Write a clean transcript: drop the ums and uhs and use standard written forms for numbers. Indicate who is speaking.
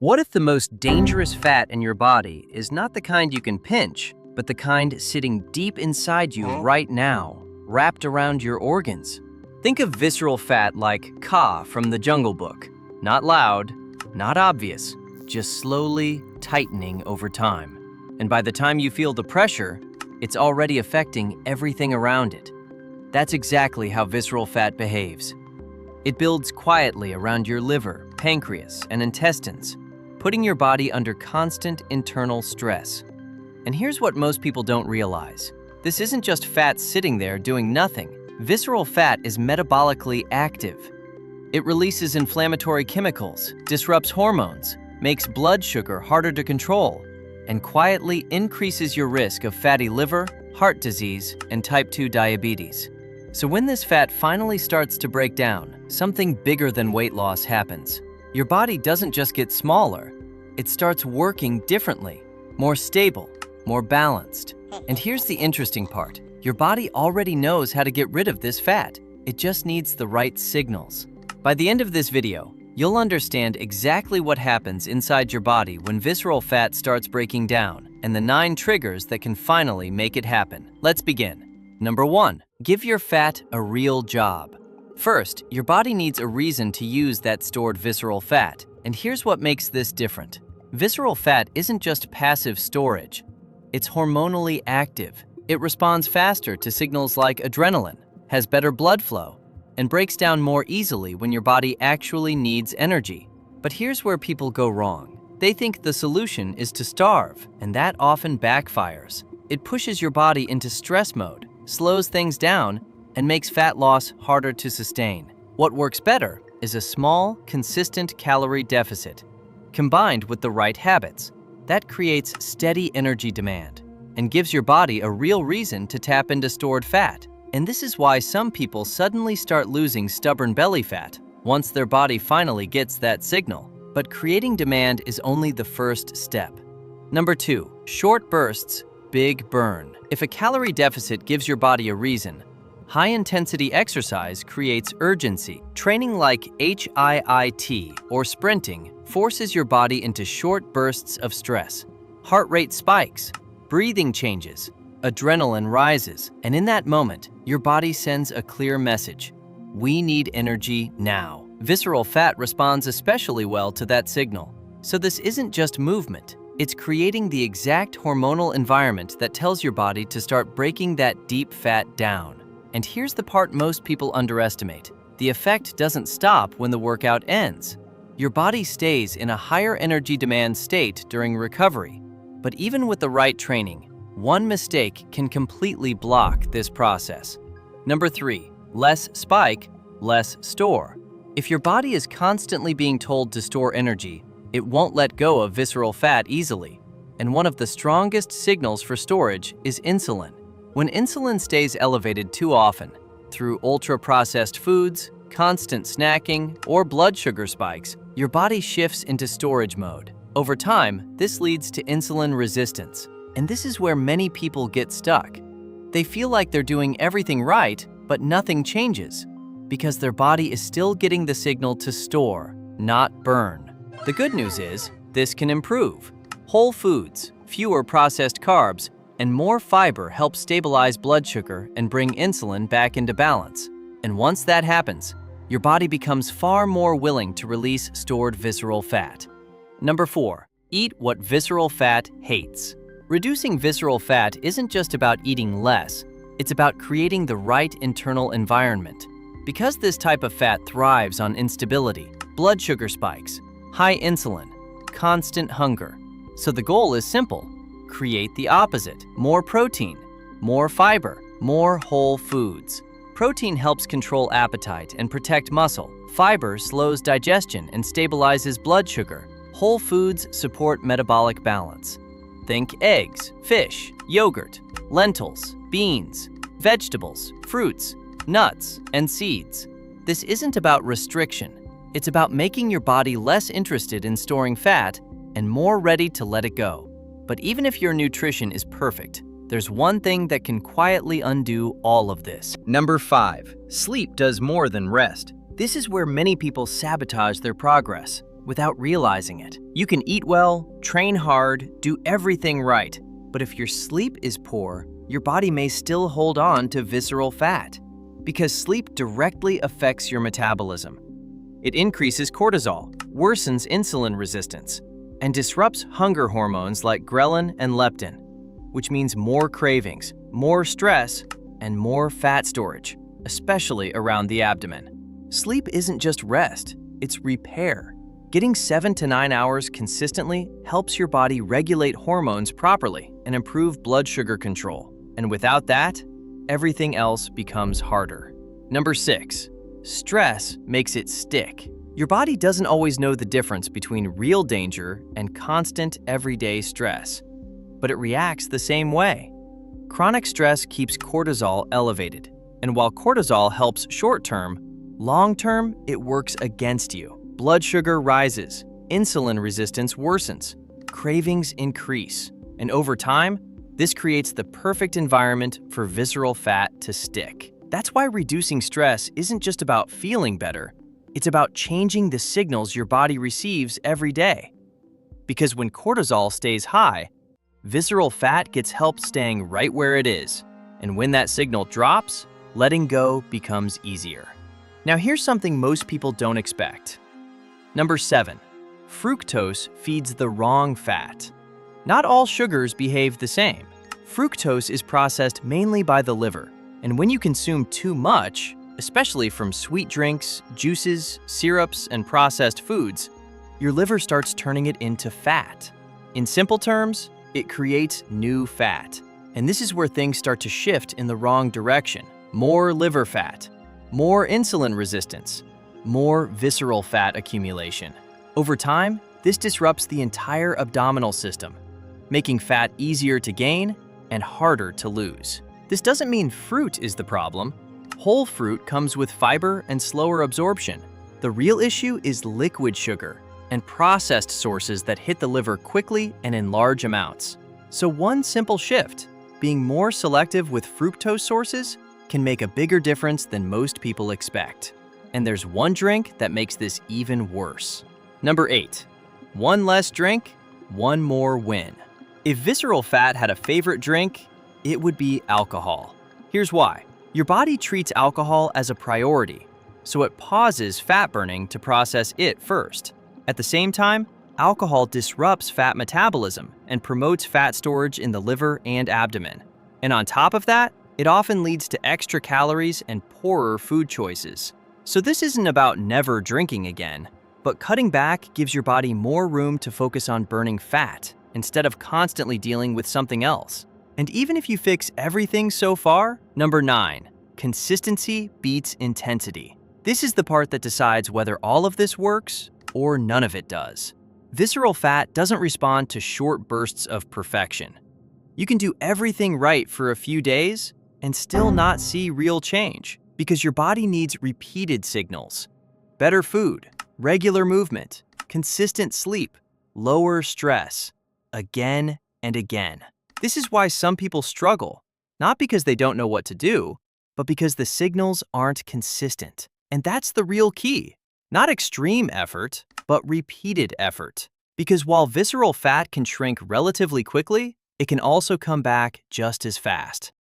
Speaker 1: What if the most dangerous fat in your body is not the kind you can pinch, but the kind sitting deep inside you right now, wrapped around your organs? Think of visceral fat like Ka from the Jungle Book. Not loud, not obvious, just slowly tightening over time. And by the time you feel the pressure, it's already affecting everything around it. That's exactly how visceral fat behaves. It builds quietly around your liver, pancreas, and intestines, putting your body under constant internal stress. And here's what most people don't realize. This isn't just fat sitting there doing nothing. Visceral fat is metabolically active. It releases inflammatory chemicals, disrupts hormones, makes blood sugar harder to control, and quietly increases your risk of fatty liver, heart disease, and type 2 diabetes. So when this fat finally starts to break down, something bigger than weight loss happens. Your body doesn't just get smaller, it starts working differently, more stable, more balanced. And here's the interesting part. Your body already knows how to get rid of this fat. It just needs the right signals. By the end of this video, you'll understand exactly what happens inside your body when visceral fat starts breaking down and the 9 triggers that can finally make it happen. Let's begin. Number 1, give your fat a real job. First, your body needs a reason to use that stored visceral fat, and here's what makes this different. Visceral fat isn't just passive storage, it's hormonally active. It responds faster to signals like adrenaline, has better blood flow, and breaks down more easily when your body actually needs energy. But here's where people go wrong. They think the solution is to starve, and that often backfires. It pushes your body into stress mode, slows things down, and makes fat loss harder to sustain. What works better is a small, consistent calorie deficit, combined with the right habits. That creates steady energy demand and gives your body a real reason to tap into stored fat. And this is why some people suddenly start losing stubborn belly fat once their body finally gets that signal. But creating demand is only the first step. Number 2, short bursts, big burn. If a calorie deficit gives your body a reason, high-intensity exercise creates urgency. Training like HIIT or sprinting forces your body into short bursts of stress. Heart rate spikes, breathing changes, adrenaline rises, and in that moment, your body sends a clear message. We need energy now. Visceral fat responds especially well to that signal. So this isn't just movement. It's creating the exact hormonal environment that tells your body to start breaking that deep fat down. And here's the part most people underestimate. The effect doesn't stop when the workout ends. Your body stays in a higher energy demand state during recovery. But even with the right training, one mistake can completely block this process. Number 3, less spike, less store. If your body is constantly being told to store energy, it won't let go of visceral fat easily. And one of the strongest signals for storage is insulin. When insulin stays elevated too often, through ultra-processed foods, constant snacking, or blood sugar spikes, your body shifts into storage mode. Over time, this leads to insulin resistance. And this is where many people get stuck. They feel like they're doing everything right, but nothing changes, because their body is still getting the signal to store, not burn. The good news is, this can improve. Whole foods, fewer processed carbs, and more fiber help stabilize blood sugar and bring insulin back into balance. And once that happens, your body becomes far more willing to release stored visceral fat. Number 4, eat what visceral fat hates. Reducing visceral fat isn't just about eating less, it's about creating the right internal environment. Because this type of fat thrives on instability, blood sugar spikes, high insulin, constant hunger. So the goal is simple. Create the opposite. More protein, more fiber, more whole foods. Protein helps control appetite and protect muscle. Fiber slows digestion and stabilizes blood sugar. Whole foods support metabolic balance. Think eggs, fish, yogurt, lentils, beans, vegetables, fruits, nuts, and seeds. This isn't about restriction. It's about making your body less interested in storing fat and more ready to let it go. But even if your nutrition is perfect, there's one thing that can quietly undo all of this. Number 5, sleep does more than rest. This is where many people sabotage their progress. without realizing it. You can eat well, train hard, do everything right, but if your sleep is poor, your body may still hold on to visceral fat because sleep directly affects your metabolism. It increases cortisol, worsens insulin resistance, and disrupts hunger hormones like ghrelin and leptin, which means more cravings, more stress, and more fat storage, especially around the abdomen. Sleep isn't just rest, it's repair. Getting 7 to 9 hours consistently helps your body regulate hormones properly and improve blood sugar control. And without that, everything else becomes harder. Number 6, stress makes it stick. Your body doesn't always know the difference between real danger and constant everyday stress, but it reacts the same way. Chronic stress keeps cortisol elevated, and while cortisol helps short-term, long-term it works against you. Blood sugar rises, insulin resistance worsens, cravings increase, and over time, this creates the perfect environment for visceral fat to stick. That's why reducing stress isn't just about feeling better, it's about changing the signals your body receives every day. Because when cortisol stays high, visceral fat gets help staying right where it is. And when that signal drops, letting go becomes easier. Now here's something most people don't expect. Number 7, fructose feeds the wrong fat. Not all sugars behave the same. Fructose is processed mainly by the liver, and when you consume too much, especially from sweet drinks, juices, syrups, and processed foods, your liver starts turning it into fat. In simple terms, it creates new fat. And this is where things start to shift in the wrong direction. More liver fat, more insulin resistance, more visceral fat accumulation. Over time, this disrupts the entire abdominal system, making fat easier to gain and harder to lose. This doesn't mean fruit is the problem. Whole fruit comes with fiber and slower absorption. The real issue is liquid sugar and processed sources that hit the liver quickly and in large amounts. So one simple shift, being more selective with fructose sources, can make a bigger difference than most people expect. And there's one drink that makes this even worse. Number 8, one less drink, one more win. If visceral fat had a favorite drink, it would be alcohol. Here's why. Your body treats alcohol as a priority, so it pauses fat burning to process it first. At the same time, alcohol disrupts fat metabolism and promotes fat storage in the liver and abdomen. And on top of that, it often leads to extra calories and poorer food choices. So this isn't about never drinking again, but cutting back gives your body more room to focus on burning fat instead of constantly dealing with something else. And even if you fix everything so far, number 9, consistency beats intensity. This is the part that decides whether all of this works or none of it does. Visceral fat doesn't respond to short bursts of perfection. You can do everything right for a few days and still not see real change because your body needs repeated signals. Better food, regular movement, consistent sleep, lower stress, again and again. This is why some people struggle, not because they don't know what to do, but because the signals aren't consistent. And that's the real key. Not extreme effort, but repeated effort. Because while visceral fat can shrink relatively quickly, it can also come back just as fast.